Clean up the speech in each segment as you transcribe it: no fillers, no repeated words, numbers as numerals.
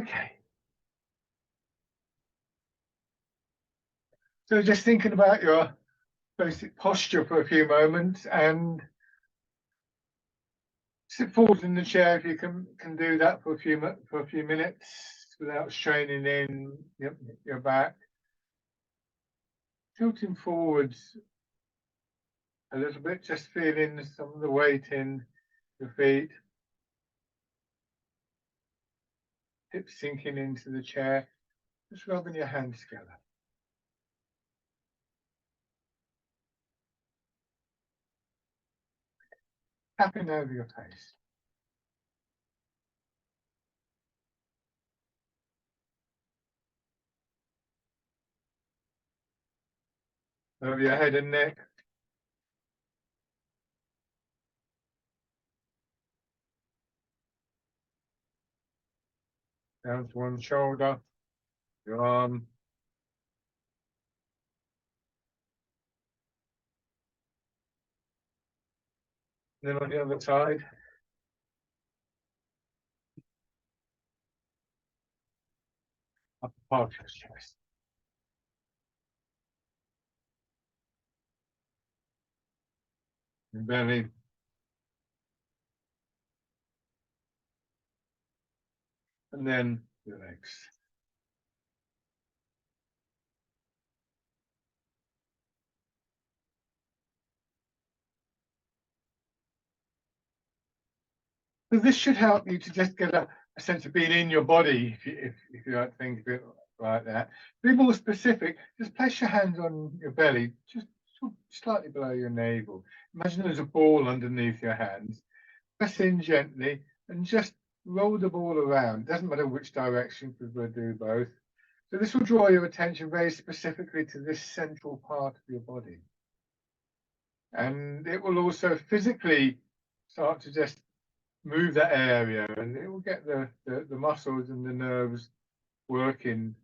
Okay. So just thinking about your basic posture for a few moments, and sit forward in the chair if you can do that for a few minutes without straining in your back. Tilting forwards a little bit, just feeling some of the weight in your feet. Hips sinking into the chair, just rubbing your hands together. Tapping over your face. Over your head and neck. Down to one shoulder, your arm. Then on the other side. Upper part of your chest. Your belly. And then your legs. So this should help you to just get a sense of being in your body, if you don't think of it like that. Be more specific, just place your hands on your belly, just slightly below your navel. Imagine there's a ball underneath your hands. Press in gently and just roll the ball around. Doesn't matter which direction, because we'll do both. So this will draw your attention very specifically to this central part of your body. And it will also physically start to just move that area, and it will get the muscles and the nerves working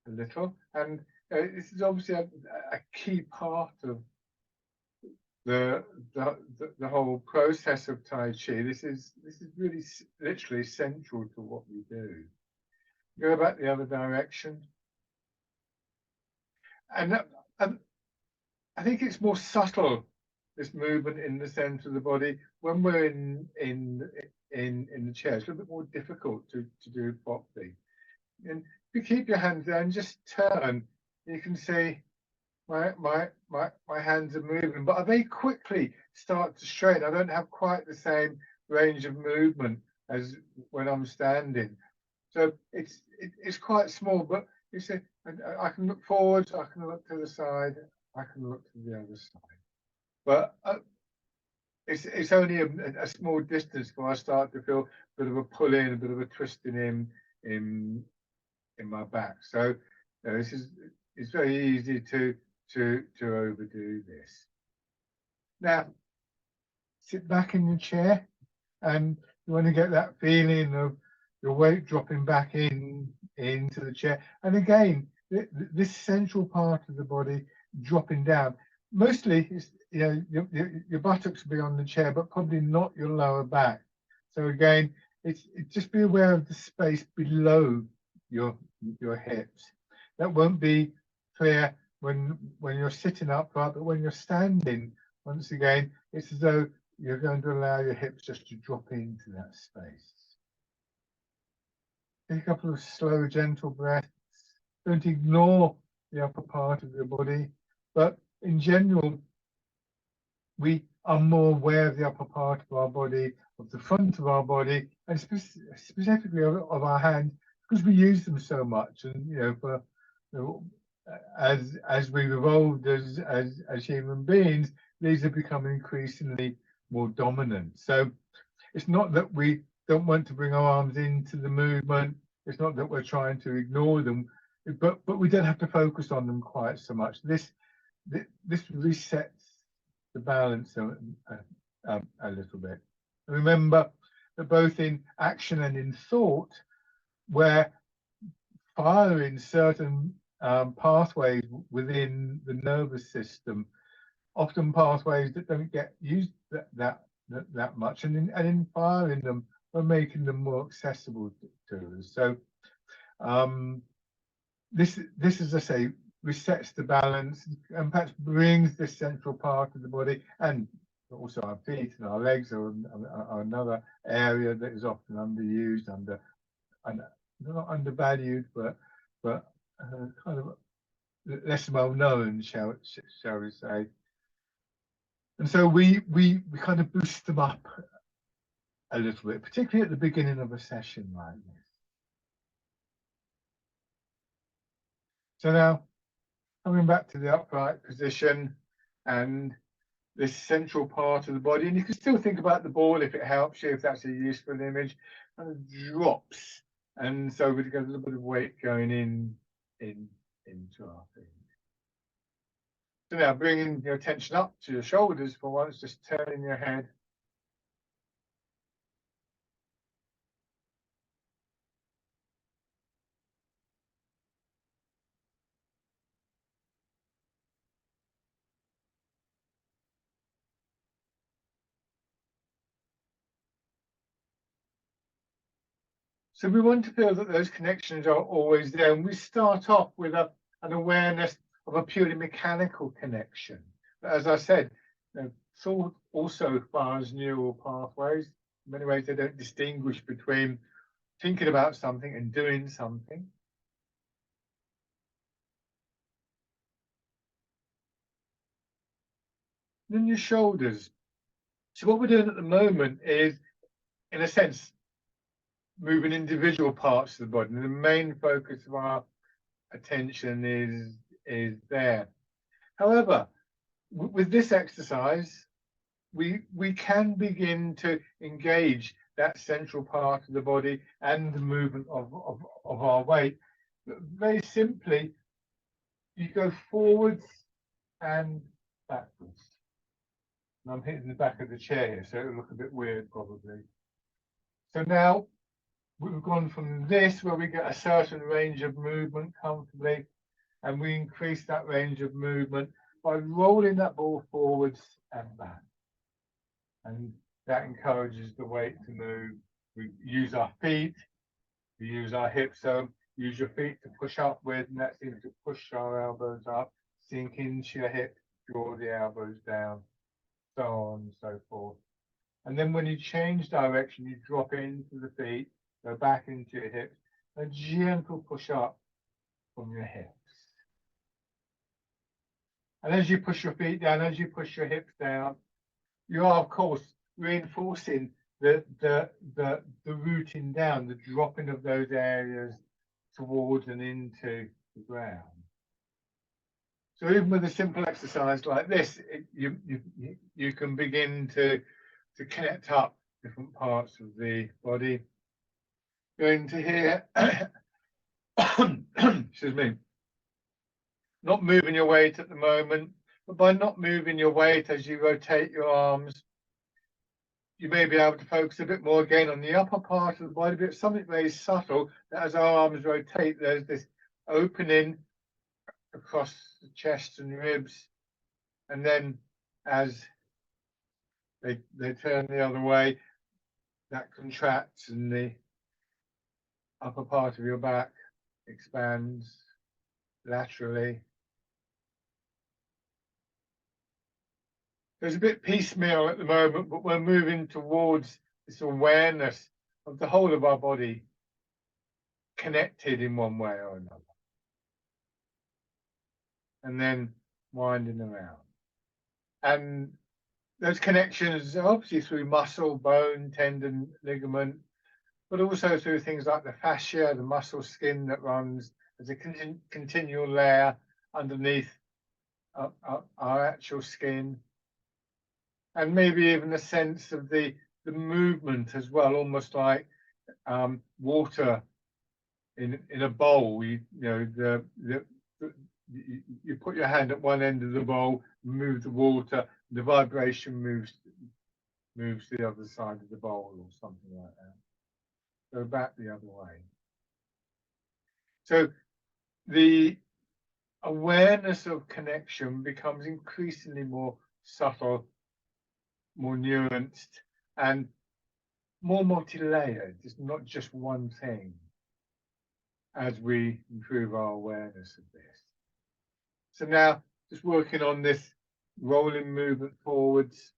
a little. And this is obviously a key part of the whole process of Tai Chi. This is really literally central to what we do. Go back the other direction, and I think it's more subtle, this movement in the center of the body. When we're in the chair, it's a little bit more difficult to do properly. And if you keep your hands there and just turn, you can see my hands are moving, but I very quickly start to straighten. I don't have quite the same range of movement as when I'm standing. So it's quite small, but you see, I can look forward, I can look to the side, I can look to the other side. But it's only a small distance before I start to feel a bit of a pull in, a bit of a twisting in my back. So it's very easy to overdo this. Now, sit back in your chair, and you want to get that feeling of your weight dropping back into the chair. And again, this central part of the body dropping down. Mostly, your buttocks will be on the chair, but probably not your lower back. So again, it's just be aware of the space below your hips. That won't be clear when you're sitting upright, but when you're standing, once again, it's as though you're going to allow your hips just to drop into that space. Take a couple of slow, gentle breaths. Don't ignore the upper part of your body, but in general, we are more aware of the upper part of our body, of the front of our body, and specifically of our hands, because we use them so much. And as we've evolved as human beings, these have become increasingly more dominant. So it's not that we don't want to bring our arms into the movement. It's not that we're trying to ignore them, but we don't have to focus on them quite so much. This resets the balance a little bit. Remember that both in action and in thought, we're firing certain pathways within the nervous system, often pathways that don't get used that much, and in firing them, we're making them more accessible to us. So this, as I say, resets the balance and perhaps brings the central part of the body, and also our feet and our legs are another area that is often underused, not undervalued, but kind of less well known, shall we say. And so we kind of boost them up a little bit, particularly at the beginning of a session like this. So now, coming back to the upright position and this central part of the body, and you can still think about the ball if it helps you, if that's a useful image, kind of drops. And so we've got a little bit of weight going into our feet. So now bringing your attention up to your shoulders for once, just turning your head. So we want to feel that those connections are always there. And we start off with an awareness of a purely mechanical connection. But as I said, thought also fires neural pathways. In many ways, they don't distinguish between thinking about something and doing something. And then your shoulders. So what we're doing at the moment is, in a sense, moving individual parts of the body. And the main focus of our attention is there. However, with this exercise, we can begin to engage that central part of the body and the movement of our weight. But very simply, you go forwards and backwards. And I'm hitting the back of the chair here, so it'll look a bit weird probably. So now we've gone from this, where we get a certain range of movement comfortably, and we increase that range of movement by rolling that ball forwards and back. And that encourages the weight to move. We use our feet, we use our hips. So use your feet to push up with, and that seems to push our elbows up, sink into your hip, draw the elbows down, so on and so forth. And then when you change direction, you drop into the feet, go back into your hips, a gentle push up from your hips. And as you push your feet down, as you push your hips down, you are, of course, reinforcing the rooting down, the dropping of those areas towards and into the ground. So even with a simple exercise like this, you can begin to connect up different parts of the body. Going to here, excuse me, not moving your weight at the moment, but by not moving your weight as you rotate your arms, you may be able to focus a bit more again on the upper part of the body, but something very subtle that as our arms rotate, there's this opening across the chest and ribs. And then as they turn the other way, that contracts and the upper part of your back expands laterally. There's a bit piecemeal at the moment, but we're moving towards this awareness of the whole of our body connected in one way or another. And then winding around. And those connections are obviously through muscle, bone, tendon, ligament, but also through things like the fascia, the muscle skin that runs as a continual layer underneath our actual skin. And maybe even a sense of the movement as well, almost like water in a bowl. You put your hand at one end of the bowl, move the water, the vibration moves the other side of the bowl or something like that. Go back the other way. So the awareness of connection becomes increasingly more subtle, more nuanced, and more multi-layered. It's not just one thing as we improve our awareness of this. So now just working on this rolling movement forwards.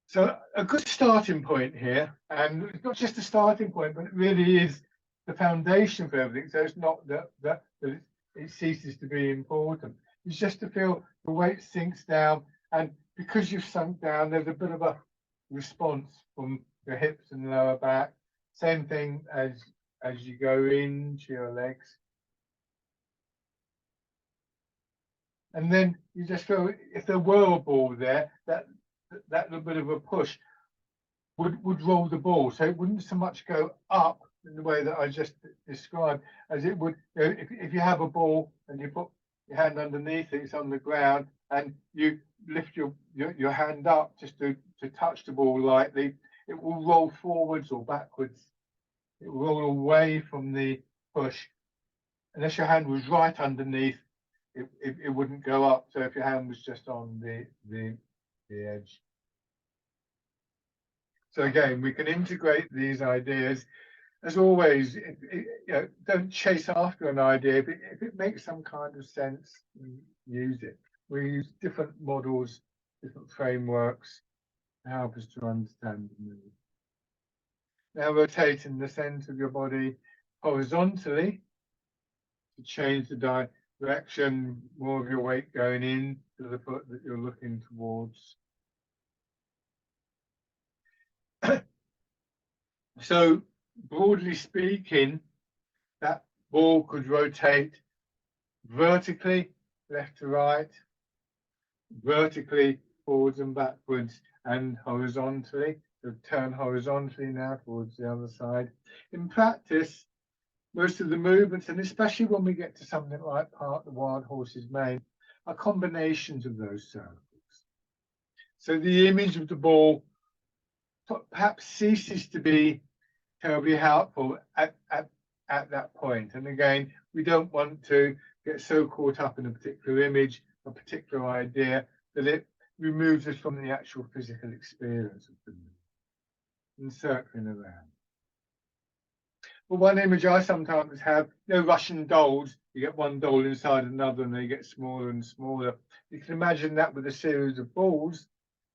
So a good starting point here, and it's not just a starting point, but it really is the foundation for everything. So it's not that it ceases to be important. It's just to feel the weight sinks down, and because you've sunk down, there's a bit of a response from your hips and lower back. Same thing as you go into your legs. And then you just feel if there were a ball there, that little bit of a push would roll the ball. So it wouldn't so much go up in the way that I just described, as it would, you know, if you have a ball and you put your hand underneath it, it's on the ground, and you lift your hand up just to touch the ball lightly, it will roll forwards or backwards. It will roll away from the push. Unless your hand was right underneath, it wouldn't go up. So if your hand was just on the edge. So again, we can integrate these ideas. As always, you know, don't chase after an idea, but if it makes some kind of sense, use it. We use different models, different frameworks to help us to understand the mood. Now rotating the center of your body horizontally to change the direction, more of your weight going in to the foot that you're looking towards. So broadly speaking, that ball could rotate vertically, left to right, vertically, forwards and backwards, and horizontally. So turn horizontally now towards the other side. In practice, most of the movements, and especially when we get to something like Park the Wild Horses Mane, are combinations of those circles. So the image of the ball perhaps ceases to be terribly helpful at that point. And again, we don't want to get so caught up in a particular image, a particular idea, that it removes us from the actual physical experience of the movement and circling around. But one image I sometimes have, you know, Russian dolls, you get one doll inside another and they get smaller and smaller. You can imagine that with a series of balls.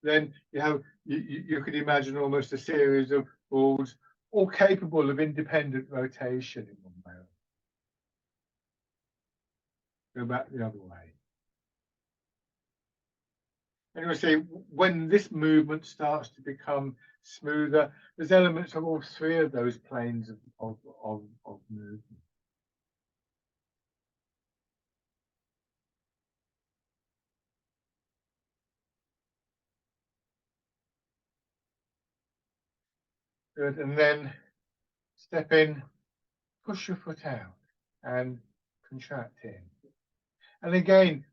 Then you could imagine almost a series of balls, all capable of independent rotation in one way. Go back the other way. And you'll see when this movement starts to become smoother, there's elements of all three of those planes of movement. Good. And then step in, push your foot out and contract in. And again,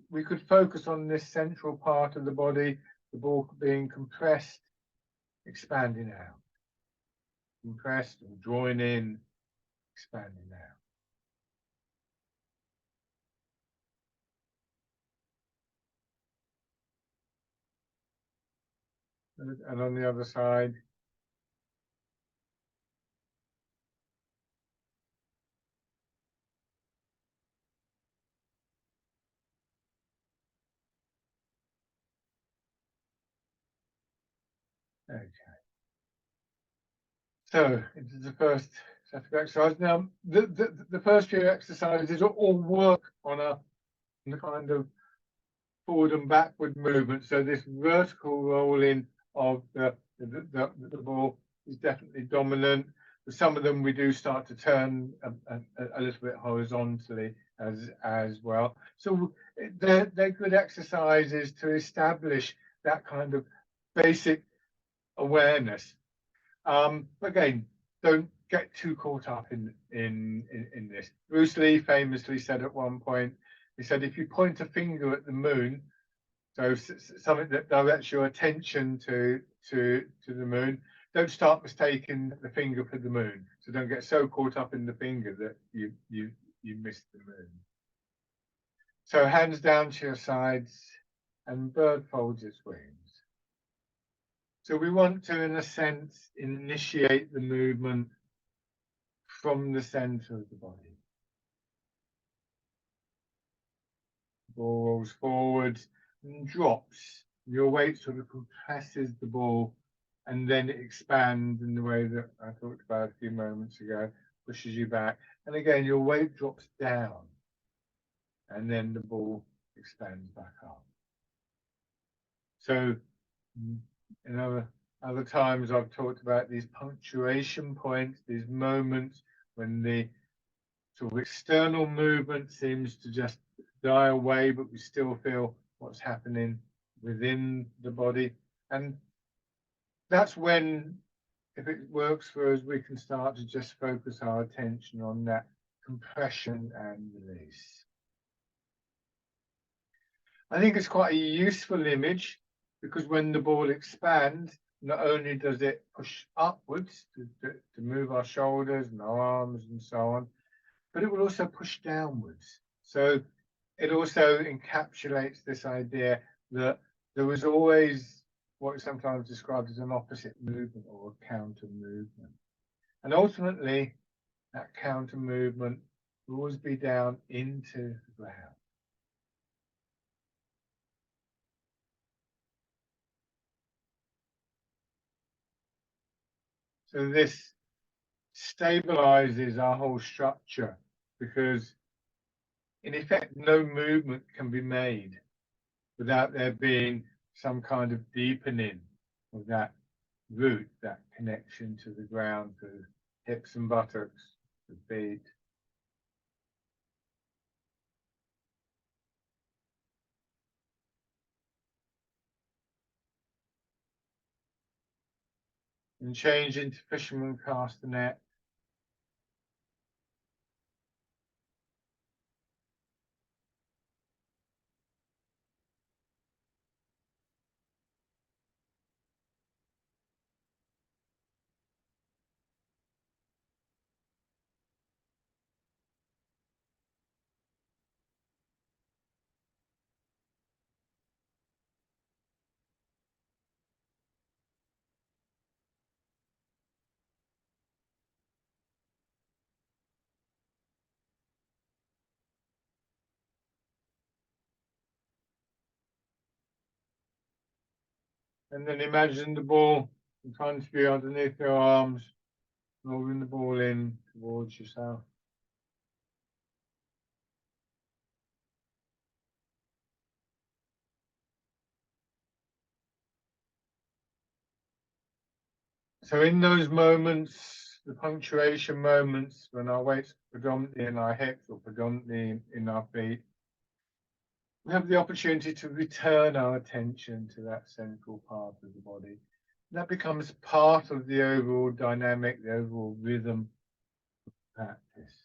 we could focus on this central part of the body, the ball being compressed, expanding out. Compressed and drawing in, expanding out. And on the other side. Okay. So into the first set of exercises. Now, the first few exercises all work on the kind of forward and backward movement. So this vertical rolling of the ball is definitely dominant. For some of them, we do start to turn a little bit horizontally as well. So they're good exercises to establish that kind of basic awareness. Again, don't get too caught up in this. Bruce Lee famously said at one point, he said, if you point a finger at the moon, so something that directs your attention to the moon, don't start mistaking the finger for the moon. So don't get so caught up in the finger that you miss the moon. So hands down to your sides, and bird folds its wings. So we want to, in a sense, initiate the movement from the center of the body. The ball rolls forward and drops. Your weight sort of compresses the ball and then it expands in the way that I talked about a few moments ago, pushes you back. And again, your weight drops down and then the ball expands back up. So in other times I've talked about these punctuation points, these moments when the sort of external movement seems to just die away, but we still feel what's happening within the body. And that's when, if it works for us, we can start to just focus our attention on that compression and release. I think it's quite a useful image because when the ball expands, not only does it push upwards to move our shoulders and our arms and so on, but it will also push downwards. So it also encapsulates this idea that there was always what is sometimes described as an opposite movement or a counter movement. And ultimately, that counter movement will always be down into the ground. So this stabilizes our whole structure because in effect, no movement can be made without there being some kind of deepening of that root, that connection to the ground, to hips and buttocks, the feet. And change into fisherman castanet. And then imagine the ball in front of you underneath your arms, moving the ball in towards yourself. So in those moments, the punctuation moments when our weight's predominantly in our hips or predominantly in our feet, we have the opportunity to return our attention to that central part of the body. That becomes part of the overall dynamic, the overall rhythm of practice.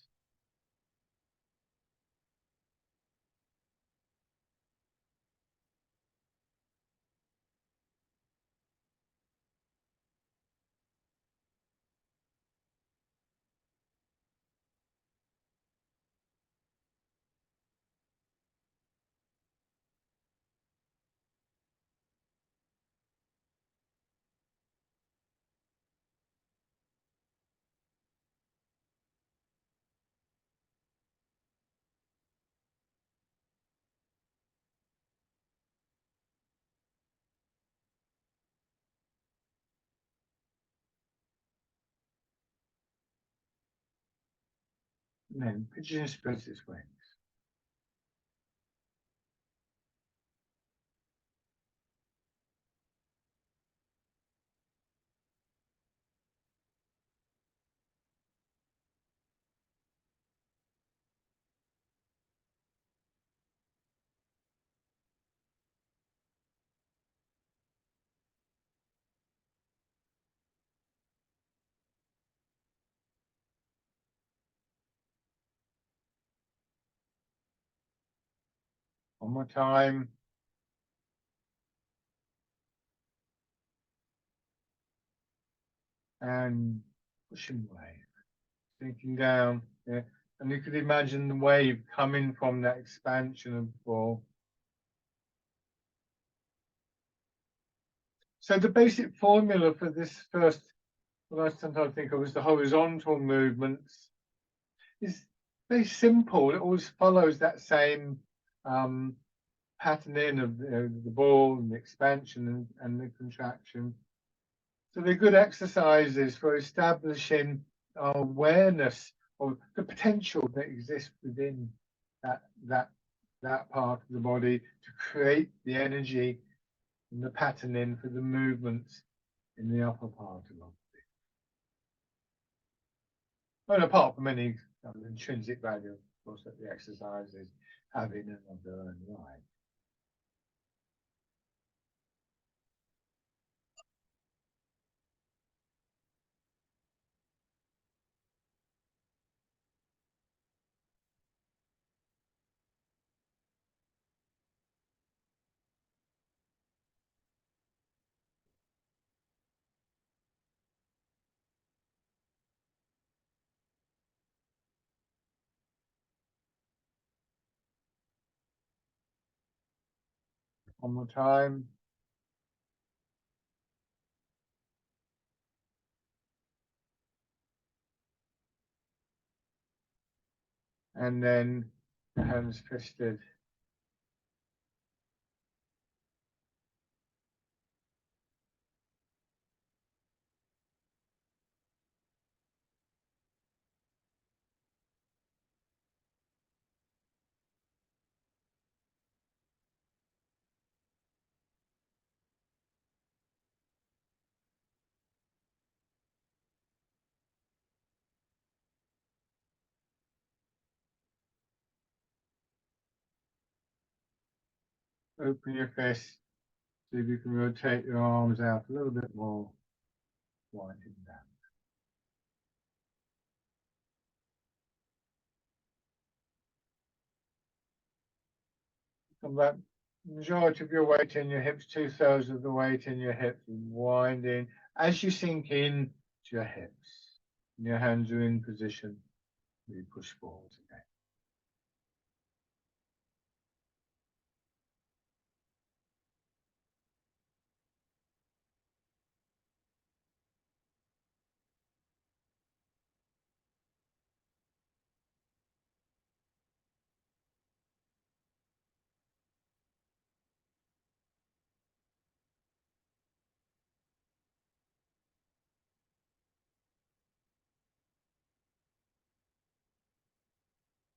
And then pigeon spreads its wings. One more time. And pushing wave, sinking down. Yeah. And you could imagine the wave coming from that expansion of the ball. So the basic formula for this first, what I sometimes think of as the horizontal movements, is very simple. It always follows that same patterning of the ball and the expansion and the contraction. So they're good exercises for establishing our awareness of the potential that exists within that part of the body to create the energy and the patterning for the movements in the upper part of the body. And apart from any intrinsic value, of course, that the exercises have in and of their own right. One more time. And then the hands fisted. Open your fist. See if you can rotate your arms out a little bit more. Winding down. Come back. Majority of your weight in your hips, 2/3 of the weight in your hips, winding as you sink in to your hips. And your hands are in position. You push forward again.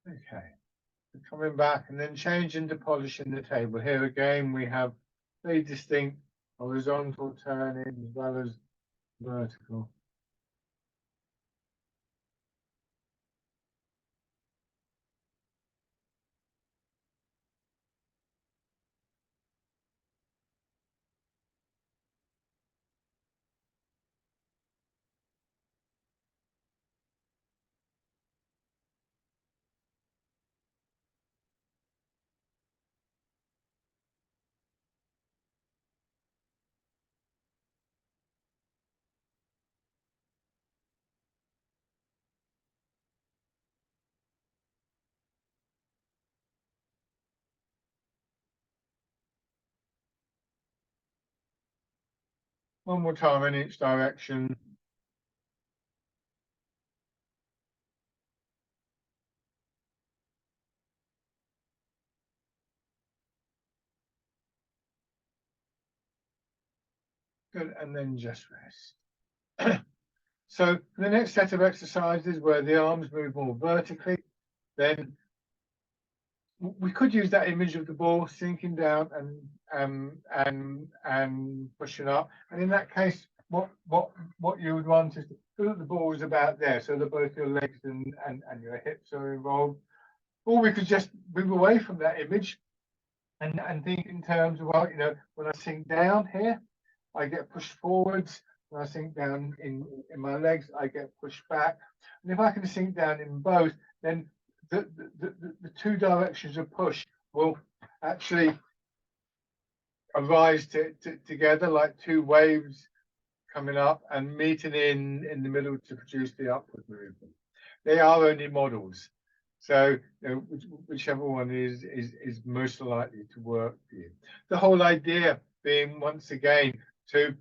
Okay. So coming back and then changing to polishing the table. Here again, we have very distinct horizontal turning as well as vertical. One more time in each direction. Good, and then just rest. So the next set of exercises where the arms move more vertically, then we could use that image of the ball sinking down and pushing up. And in that case, what you would want is to feel that the ball is about there, so that both your legs and your hips are involved. Or we could just move away from that image and think in terms of, well, when I sink down here, I get pushed forwards. When I sink down in my legs, I get pushed back. And if I can sink down in both, then the two directions of push will actually arise together like two waves coming up and meeting in the middle to produce the upward movement. They are only models. So whichever one is most likely to work for you. The whole idea being, once again, to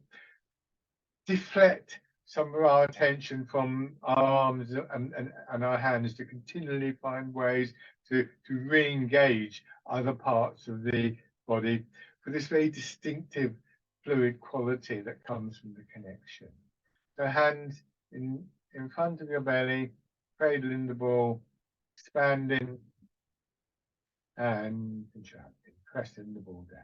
deflect some of our attention from our arms and our hands, to continually find ways to re-engage other parts of the body for this very distinctive fluid quality that comes from the connection. So hands in front of your belly, cradling the ball, expanding, and contracting, pressing the ball down.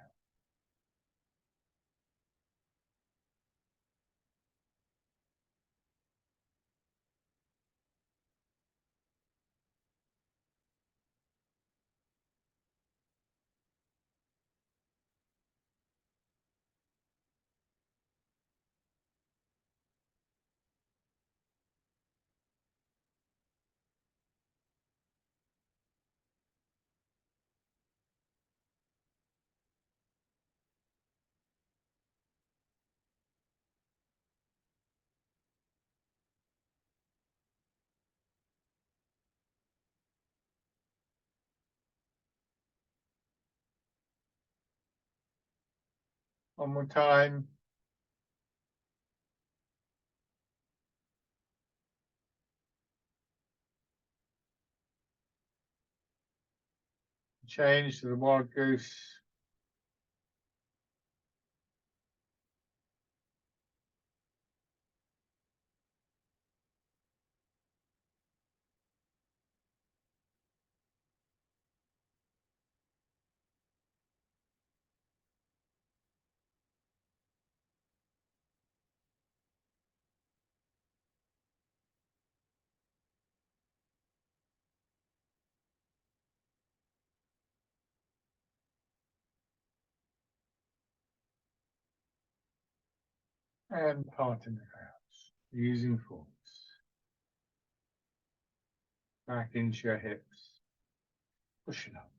One more time. Change to the wild goose. And parting the clouds, using force. Back into your hips, pushing up.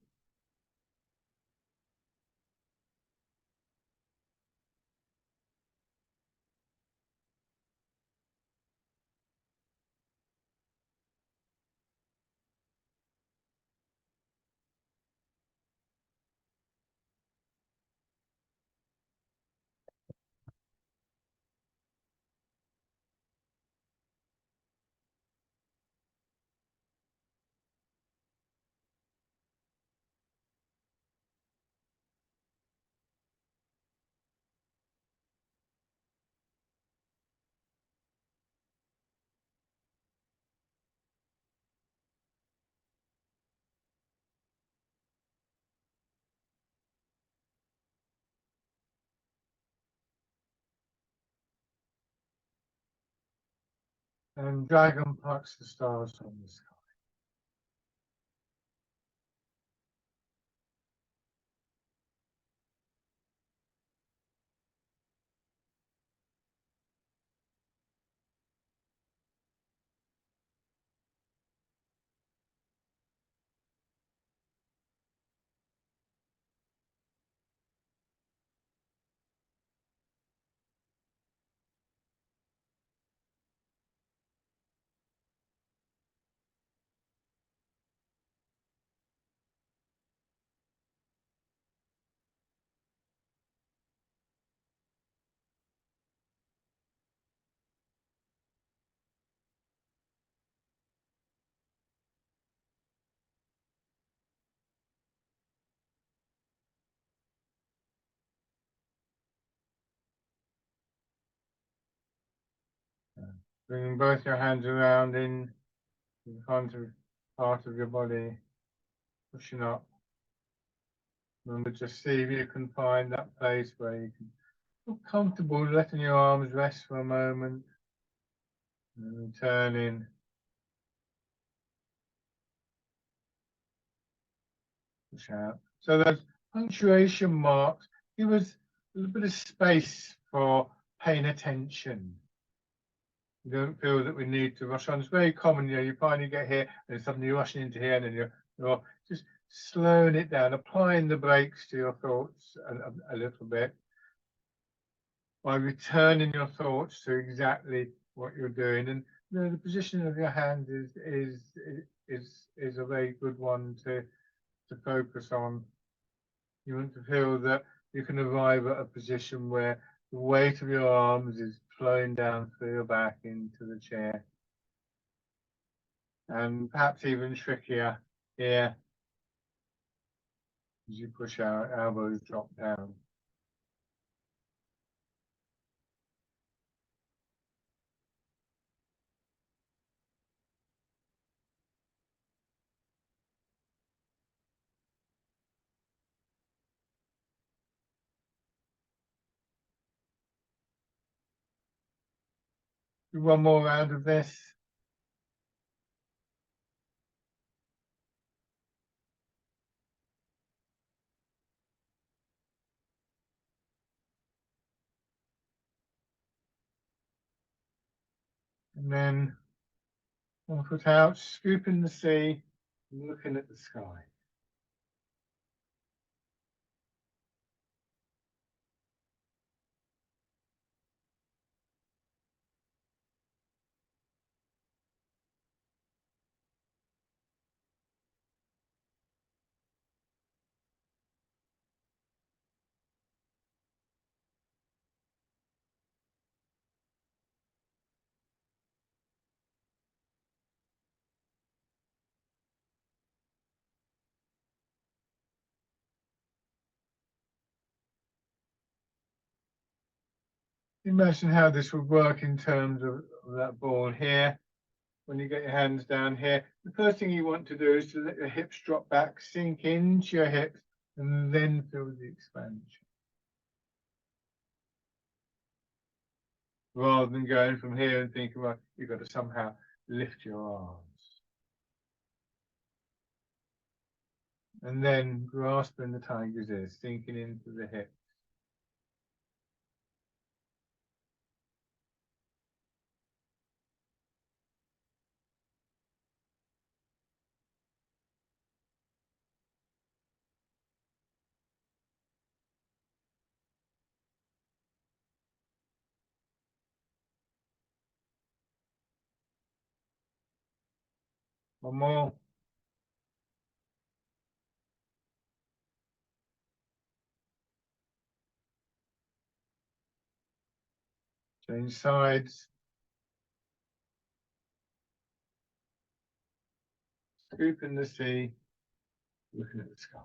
And dragon plucks the stars from the sky. Bringing both your hands around in the front of part of your body, pushing up. Remember, just see if you can find that place where you can feel comfortable, letting your arms rest for a moment, and returning. Push out. So those punctuation marks give us a little bit of space for paying attention. You don't feel that we need to rush on. It's very common, you finally get here and suddenly you're rushing into here, and then you're just slowing it down, applying the brakes to your thoughts a little bit by returning your thoughts to exactly what you're doing. And the position of your hand is a very good one to focus on. You want to feel that you can arrive at a position where The weight of your arms is flowing down through your back into the chair. And perhaps even trickier here as you push our elbows drop down. Do one more round of this. And then one foot out, scooping the sea, and looking at the sky. Imagine how this would work in terms of that ball here. When you get your hands down here, the first thing you want to do is to let your hips drop back, sink into your hips, and then feel the expansion. Rather than going from here and thinking, well, you've got to somehow lift your arms. And then grasping the tiger's ear, sinking into the hips. One more. Change sides. Scooping the sea, looking at the sky.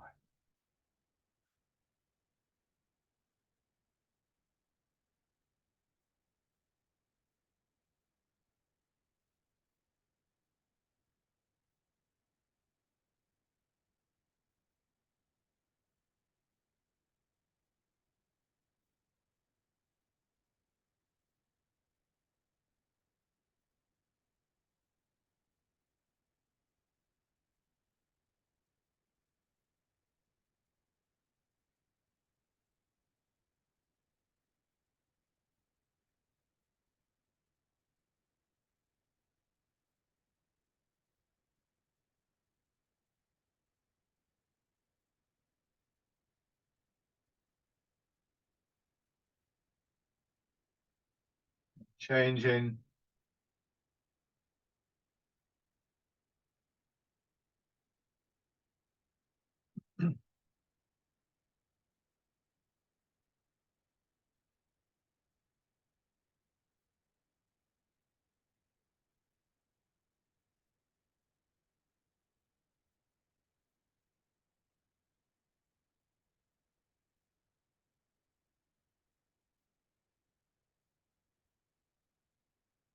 Changing.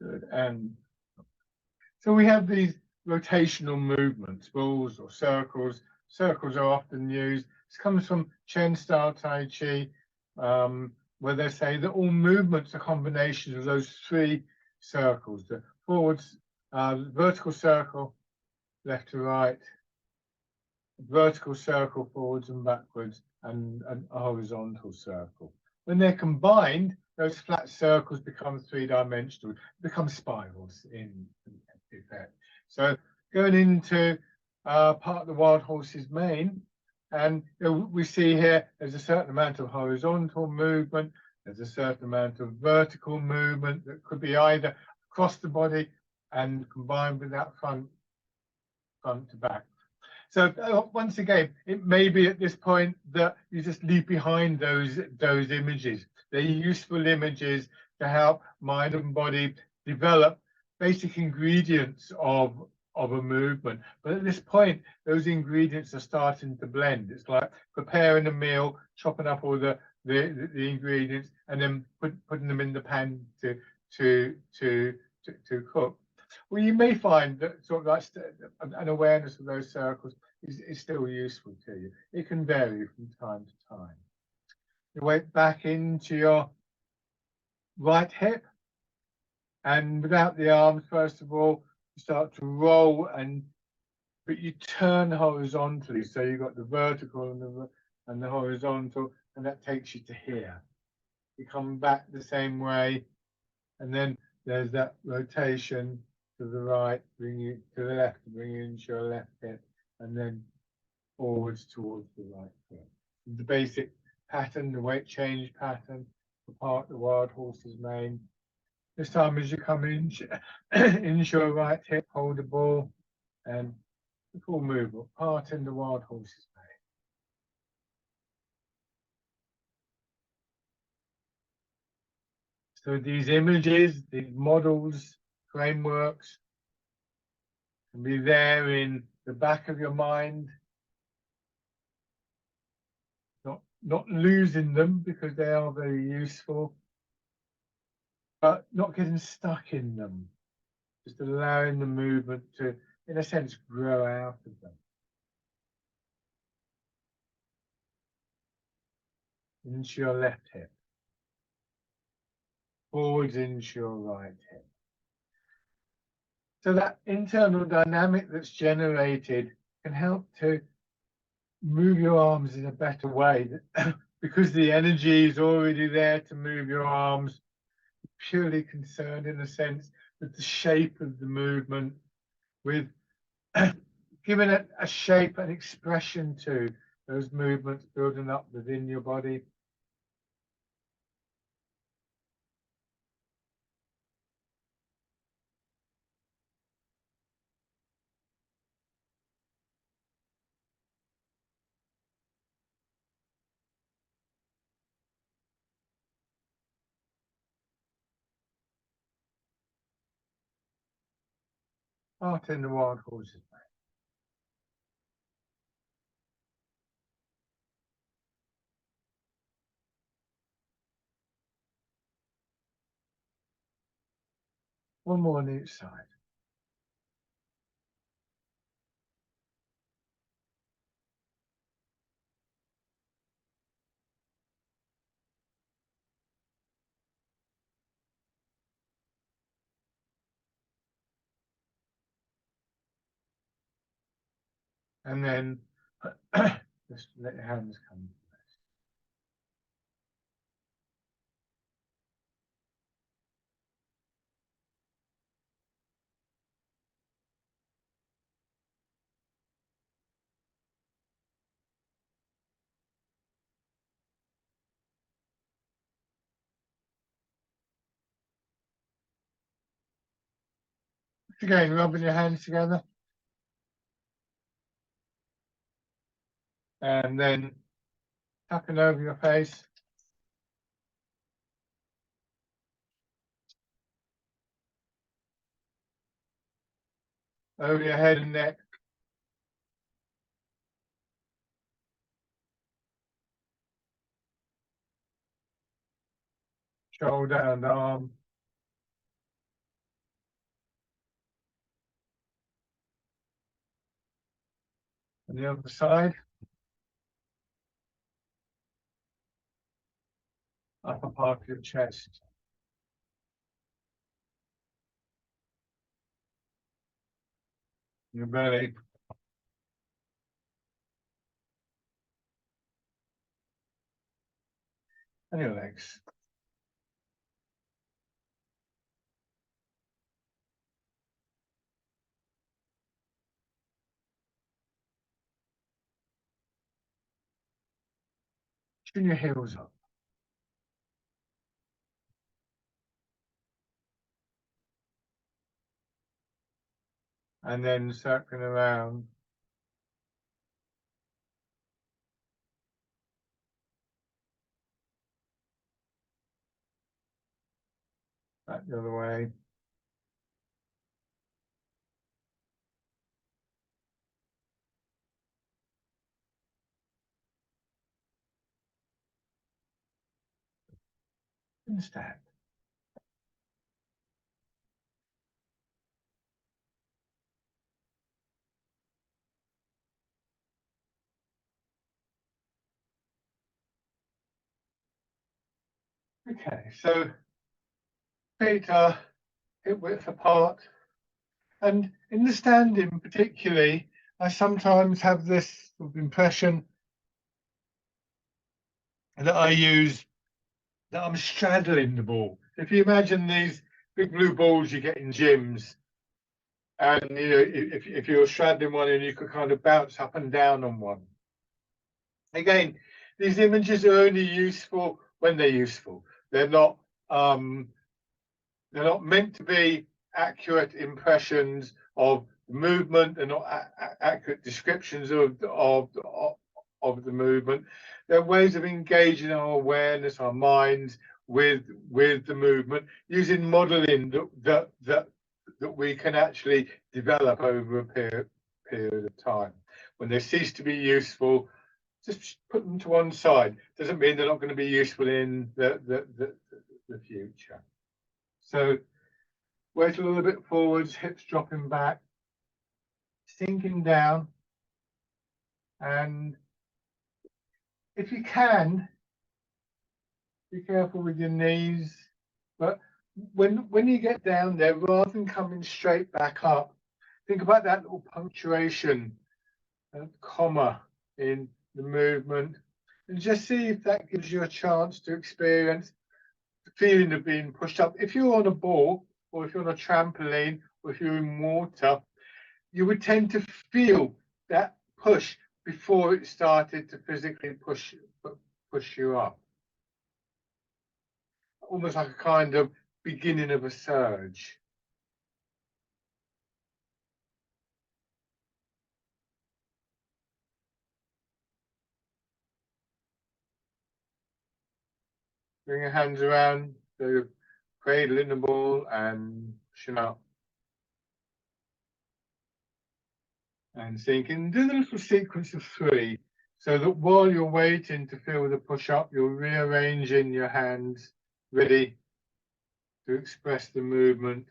Good. And so we have these rotational movements, balls or circles. Circles are often used. This comes from Chen style Tai Chi, where they say that all movements are combinations of those three circles: the forwards, vertical circle, left to right, vertical circle forwards and backwards, and a horizontal circle. When they're combined, those flat circles become three-dimensional, become spirals in effect. So going into part of the wild horse's mane, and we see here there's a certain amount of horizontal movement, there's a certain amount of vertical movement that could be either across the body and combined with that front to back. So once again, it may be at this point that you just leave behind those images. They're useful images to help mind and body develop basic ingredients of a movement. But at this point, those ingredients are starting to blend. It's like preparing a meal, chopping up all the ingredients, and then putting them in the pan to cook. Well, you may find that sort of like an awareness of those circles is still useful to you. It can vary from time to time. You weight back into your right hip, and without the arms, first of all, you start to roll, but you turn horizontally. So you've got the vertical and the horizontal, and that takes you to here. You come back the same way, and then there's that rotation to the right, bring you to the left, bring you into your left hip, and then forwards towards the right foot. The basic pattern, the weight change pattern for part the wild horse's mane. This time as you come in, into your right hip, hold the ball, and the full movement, part in the wild horse's mane. So these images, these models, frameworks can be there in the back of your mind, not losing them because they are very useful, but not getting stuck in them, just allowing the movement to, in a sense, grow out of them. Into your left hip, forwards into your right hip. So that internal dynamic that's generated can help to move your arms in a better way because the energy is already there to move your arms, purely concerned in a sense with the shape of the movement, with giving it a shape and expression to those movements building up within your body. Part in the wild horse's mane. One more on each side. And then just let your hands come to rest. Again, rubbing your hands together. And then tapping over your face. Over your head and neck. Shoulder and arm. And the other side. Upper part of your chest. Your belly. And your legs. Chin your heels up. And then circling around Back the other way. And stand. Okay, so feet are hip width apart. And in the standing particularly, I sometimes have this sort of impression that I'm straddling the ball. If you imagine these big blue balls you get in gyms, and you know, if you're straddling one and you could kind of bounce up and down on one. Again, these images are only useful when they're useful. Um, they're not meant to be accurate impressions of movement. They're not accurate descriptions of the movement. They're ways of engaging our awareness, our minds with the movement, using modeling that we can actually develop over a period of time. When they cease to be useful, just put them to one side. Doesn't mean they're not going to be useful in the future. So weight a little bit forwards, hips dropping back, sinking down, and if you can, be careful with your knees. But when you get down there, rather than coming straight back up, think about that little punctuation, comma in the movement, and just see if that gives you a chance to experience the feeling of being pushed up. If you're on a ball, or if you're on a trampoline, or if you're in water, you would tend to feel that push before it started to physically push you up. Almost like a kind of beginning of a surge. Bring your hands around, so cradling the ball and pushing up. And sinking. Do the little sequence of 3, so that while you're waiting to feel the push up, you're rearranging your hands, ready to express the movement.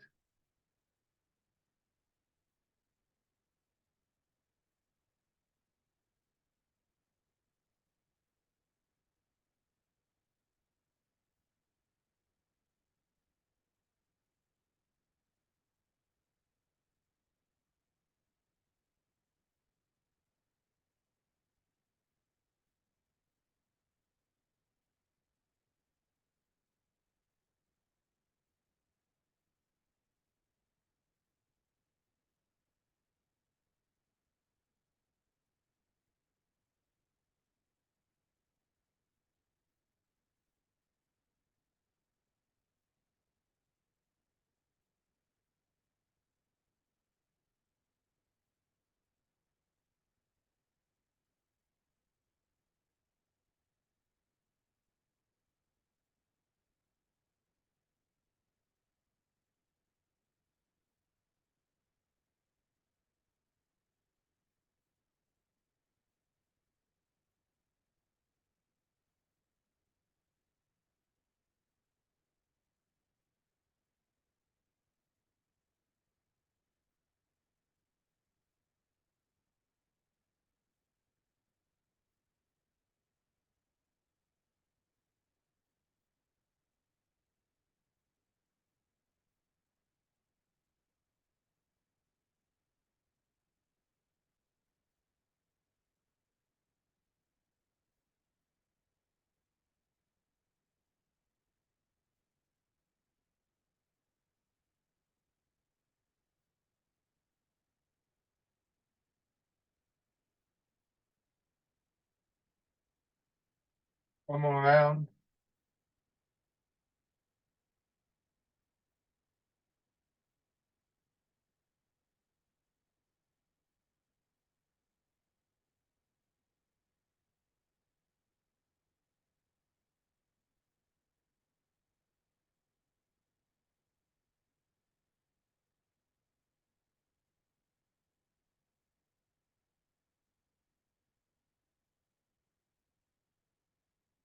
One more round.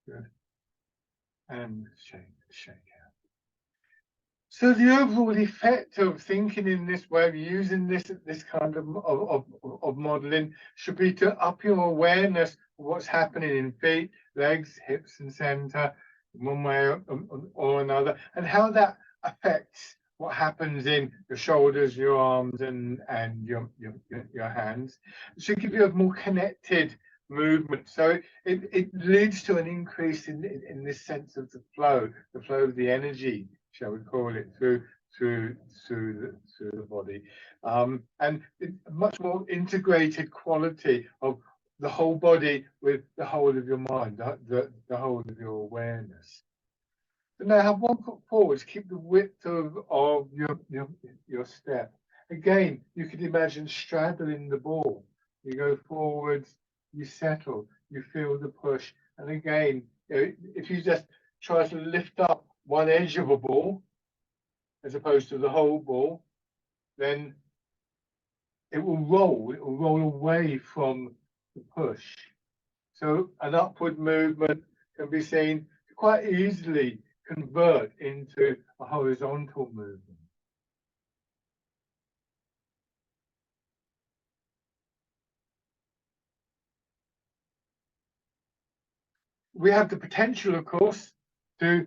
Good. And shake out. So the overall effect of thinking in this way, using this kind of modeling, should be to up your awareness of what's happening in feet, legs, hips, and center, one way or another, and how that affects what happens in your shoulders, your arms, and your hands. It should give you a more connected movement. So it leads to an increase in this sense of the flow of the energy, shall we call it, through the body, and a much more integrated quality of the whole body with the whole of your mind, the whole of your awareness. So now have one foot forward to keep the width of your step. Again, you could imagine straddling the ball. You go forwards, you settle, you feel the push, and again, if you just try to lift up one edge of a ball as opposed to the whole ball, then it will roll away from the push. So an upward movement can be seen to quite easily convert into a horizontal movement. We have the potential, of course, to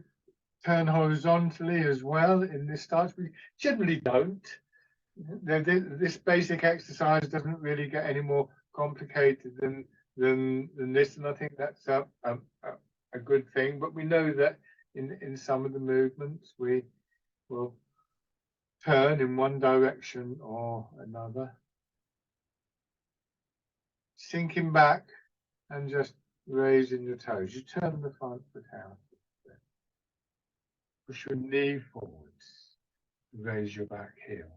turn horizontally as well in this stance. We generally don't. This basic exercise doesn't really get any more complicated than this, and I think that's a good thing. But we know that in some of the movements we will turn in one direction or another, sinking back and just raising your toes. You turn the front foot out, push your knee forwards, raise your back heel.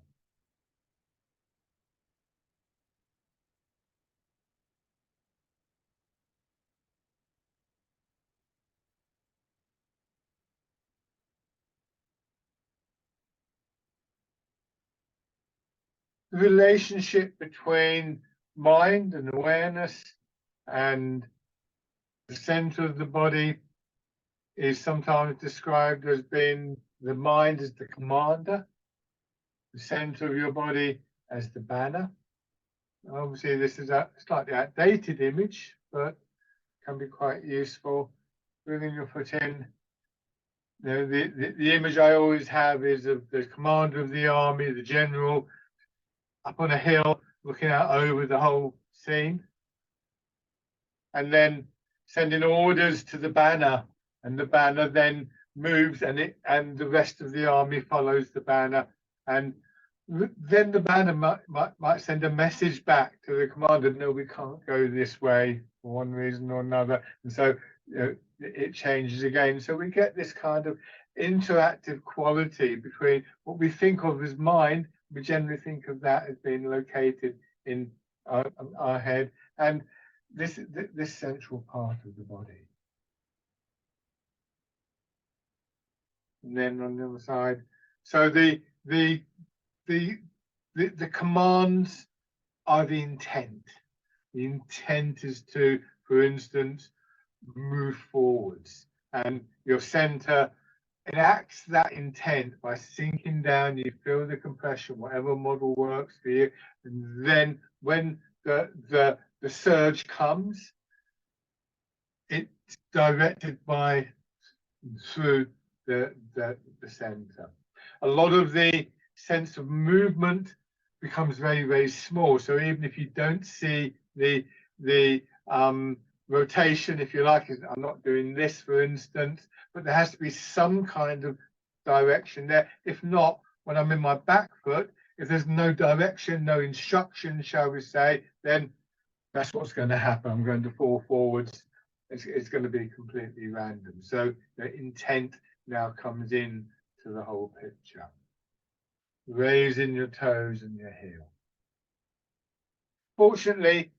The relationship between mind and awareness and the center of the body is sometimes described as being the mind as the commander, the center of your body as the banner. Obviously, this is a slightly outdated image, but can be quite useful. Bringing your foot in. You know, the image I always have is of the commander of the army, the general, up on a hill, looking out over the whole scene, and then sending orders to the banner, and the banner then moves, and the rest of the army follows the banner, and then the banner might send a message back to the commander: no, we can't go this way for one reason or another, and so it changes again. So we get this kind of interactive quality between what we think of as mind. We generally think of that as being located in our head, and this central part of the body. And then on the other side, so the commands are the intent. The intent is to, for instance, move forwards, and your center enacts that intent by sinking down. You feel the compression, whatever model works for you, and then when the surge comes, it's directed through the center. A lot of the sense of movement becomes very, very small. So even if you don't see the rotation, if you like, I'm not doing this, for instance, but there has to be some kind of direction there. If not, when I'm in my back foot, if there's no direction, no instruction, shall we say, then that's what's going to happen. I'm going to fall forwards. It's going to be completely random. So the intent now comes in to the whole picture. Raising your toes and your heel. Fortunately,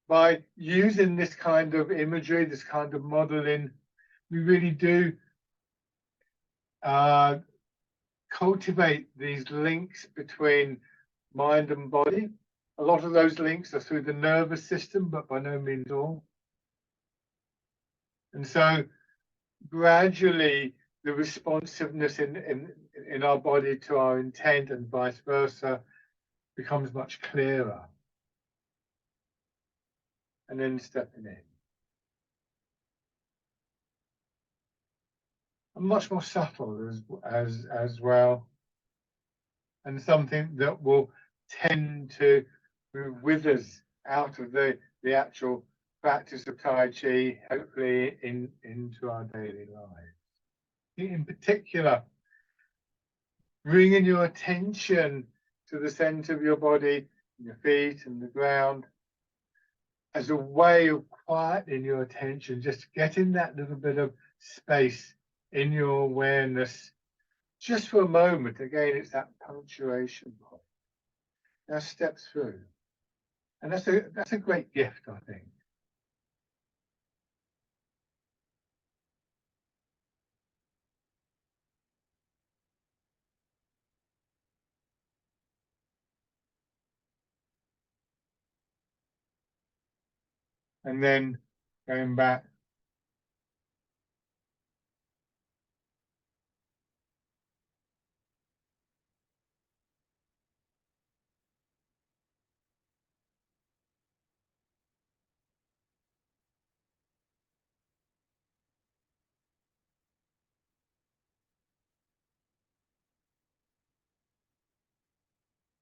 by using this kind of imagery, this kind of modeling, we really do cultivate these links between mind and body. A lot of those links are through the nervous system, but by no means all. And so gradually the responsiveness in our body to our intent and vice versa becomes much clearer. And then stepping in. And much more subtle as well. And something that will tend to move with us out of the actual practice of Tai Chi, hopefully into our daily lives. In particular, bringing your attention to the center of your body, your feet and the ground, as a way of quieting your attention, just getting that little bit of space in your awareness, just for a moment. Again, it's that punctuation point. Now step through. And that's a great gift, I think. And then going back.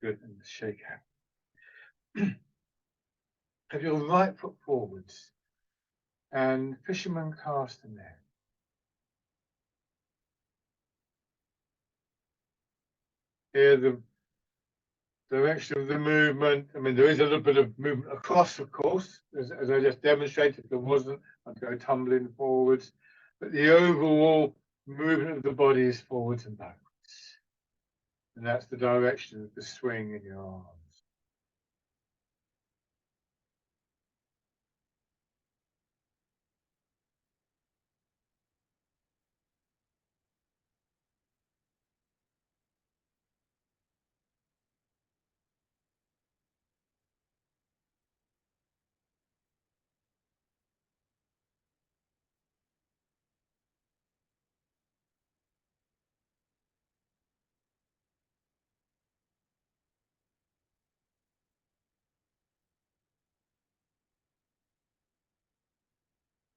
Good, and shake out. Have your right foot forwards and fisherman cast in there. Here the direction of the movement. I mean, there is a little bit of movement across, of course, as I just demonstrated. If there wasn't, I'd go tumbling forwards. But the overall movement of the body is forwards and backwards. And that's the direction of the swing in your arms.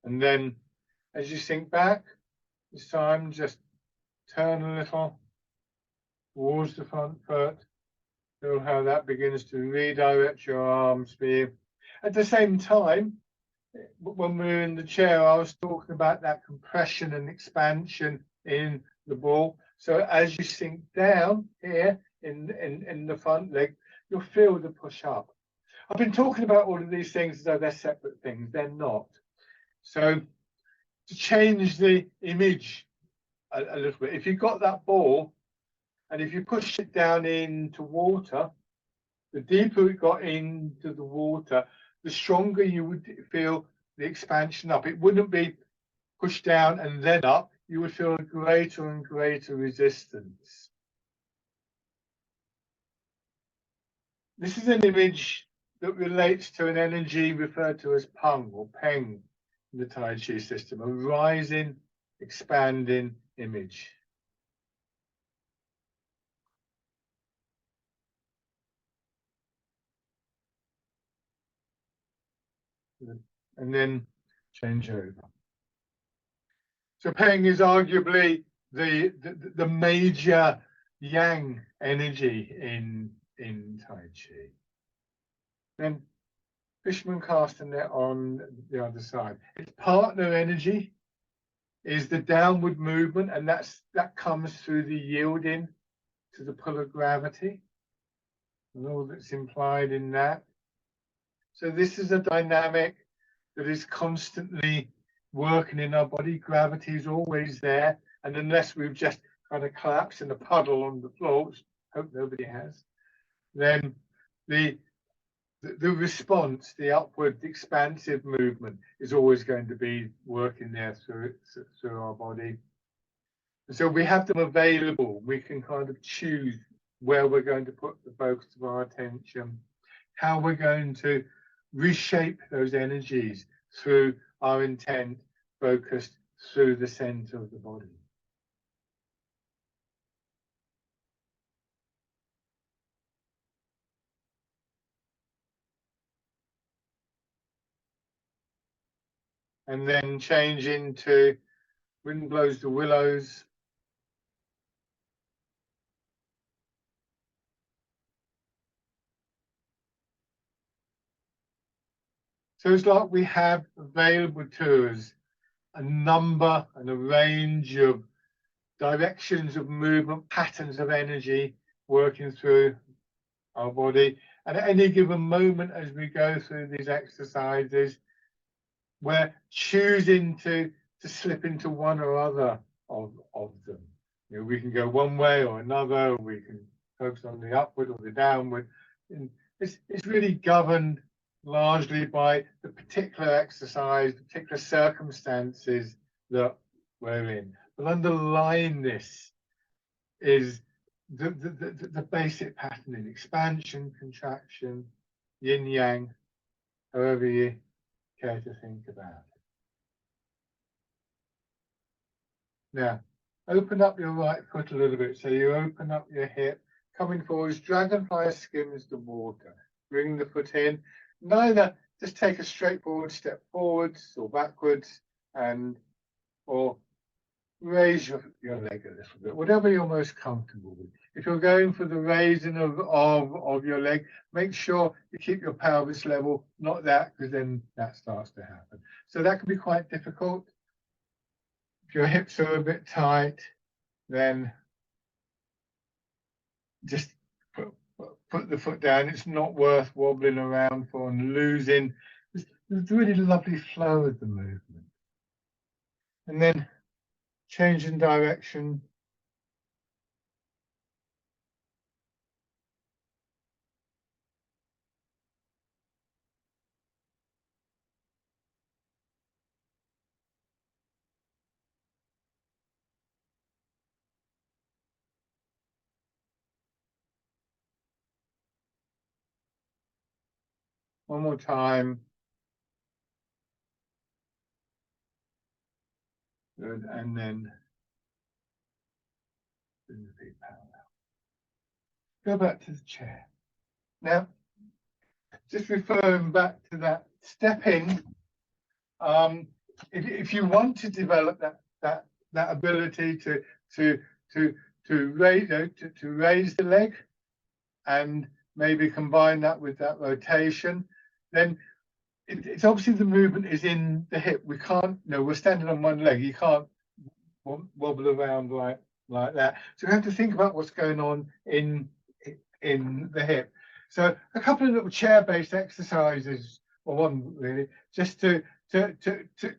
And then as you sink back, this time just turn a little towards the front foot. Feel how that begins to redirect your arms for you. At the same time, when we were in the chair, I was talking about that compression and expansion in the ball. So as you sink down here in the front leg, you'll feel the push up. I've been talking about all of these things as though they're separate things. They're not. So to change the image a little bit, if you've got that ball and if you push it down into water, the deeper it got into the water, the stronger you would feel the expansion up. It wouldn't be pushed down and then up. You would feel a greater and greater resistance. This is an image that relates to an energy referred to as Peng or Peng in the Tai Chi system, a rising, expanding image. And then change over. So Peng is arguably the major yang energy in Tai Chi. Then fisherman casting net on the other side. Its partner energy is the downward movement, and that comes through the yielding to the pull of gravity and all that's implied in that. So this is a dynamic that is constantly working in our body. Gravity is always there, and unless we've just kind of collapsed in a puddle on the floor, which I hope nobody has, then the response, the upward expansive movement, is always going to be working there through our body. And so we have them available. We can kind of choose where we're going to put the focus of our attention, how we're going to reshape those energies through our intent focused through the center of the body. And then change into wind blows the willows. So it's like we have available to us a number and a range of directions of movement, patterns of energy working through our body. And at any given moment as we go through these exercises, we're choosing to slip into one or other of them. You know, we can go one way or another, we can focus on the upward or the downward. And it's really governed largely by the particular exercise, particular circumstances that we're in. But underlying this is the basic pattern in expansion, contraction, yin yang, however you care to think about it. Now, open up your right foot a little bit. So you open up your hip, coming forwards, dragonfly skims the water. Bring the foot in. Neither just take a straightforward step forwards or backwards, or raise your leg a little bit, whatever you're most comfortable with. If you're going for the raising of your leg, make sure you keep your pelvis level, not that, because then that starts to happen. So that can be quite difficult. If your hips are a bit tight, then just put the foot down. It's not worth wobbling around for and losing. There's a really lovely flow of the movement. And then changing direction. One more time. Good. And then bring the feet parallel. Go back to the chair. Now, just referring back to that step in, if you want to develop that ability to raise the leg and maybe combine that with that rotation, then it's obviously the movement is in the hip. We can't, we're standing on one leg. You can't wobble around like that. So we have to think about what's going on in the hip. So a couple of little chair-based exercises, or one really, just to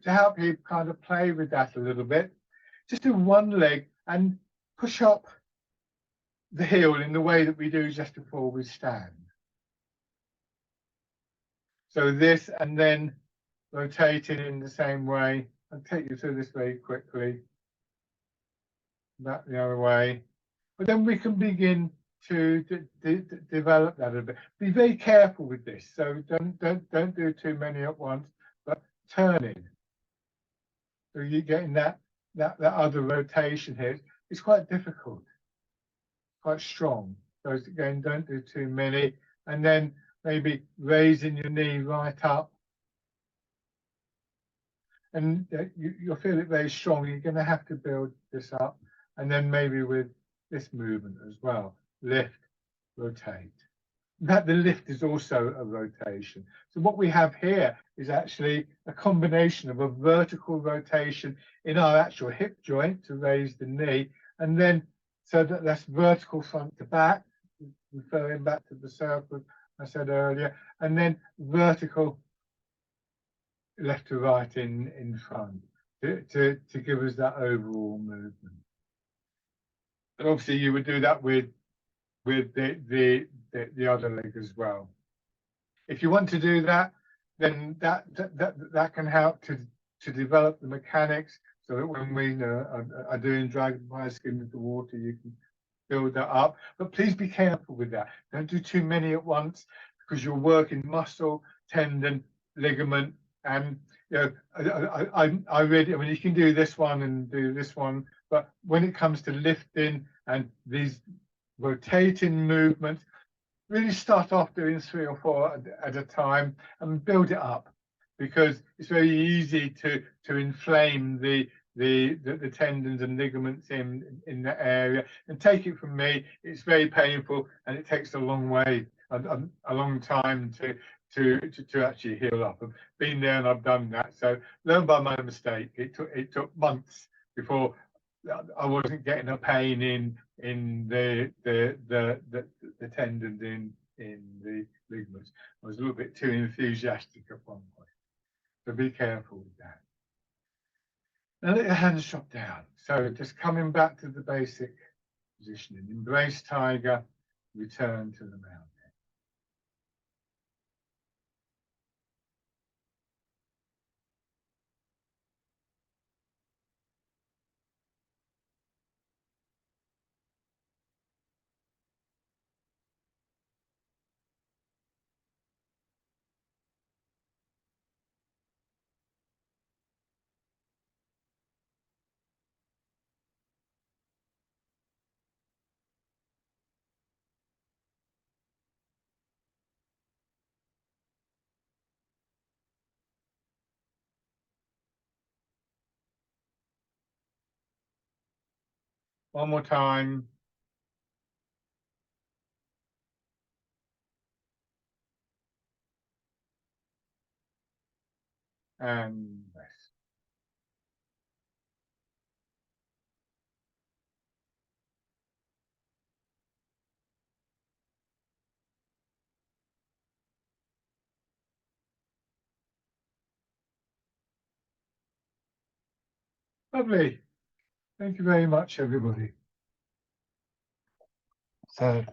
help you kind of play with that a little bit. Just do one leg and push up the heel in the way that we do just before we stand. So this, and then rotating in the same way. I'll take you through this very quickly. Back the other way. But then we can begin to develop that a bit. Be very careful with this. So don't do too many at once, but turning. So you're getting that other rotation here. It's quite difficult, quite strong. So again, don't do too many. And then maybe raising your knee right up. And you'll feel it very strong. You're going to have to build this up. And then maybe with this movement as well. Lift, rotate. That the lift is also a rotation. So what we have here is actually a combination of a vertical rotation in our actual hip joint to raise the knee, and then so that's vertical front to back, referring back to the circle I said earlier, and then vertical left to right in front to give us that overall movement. And obviously you would do that with the other leg as well. If you want to do that, then that can help to develop the mechanics, so that when we are doing dragonfly skimming the water, you can build that up. But please be careful with that. Don't do too many at once, because you're working muscle, tendon, ligament, And you know, I really, I mean, you can do this one and do this one, but when it comes to lifting and these rotating movements, really start off doing 3 or 4 at a time and build it up, because it's very easy to inflame the tendons and ligaments in that area. And take it from me, it's very painful and it takes a long way, a long time to actually heal up. I've been there and I've done that, so learn by my mistake. It took months before I wasn't getting a pain in the tendons in the ligaments. I was a little bit too enthusiastic at one point, so be careful with that. Now let your hands drop down. So just coming back to the basic positioning. Embrace tiger, return to the mountain. One more time. And rest. Lovely. Thank you very much, everybody. So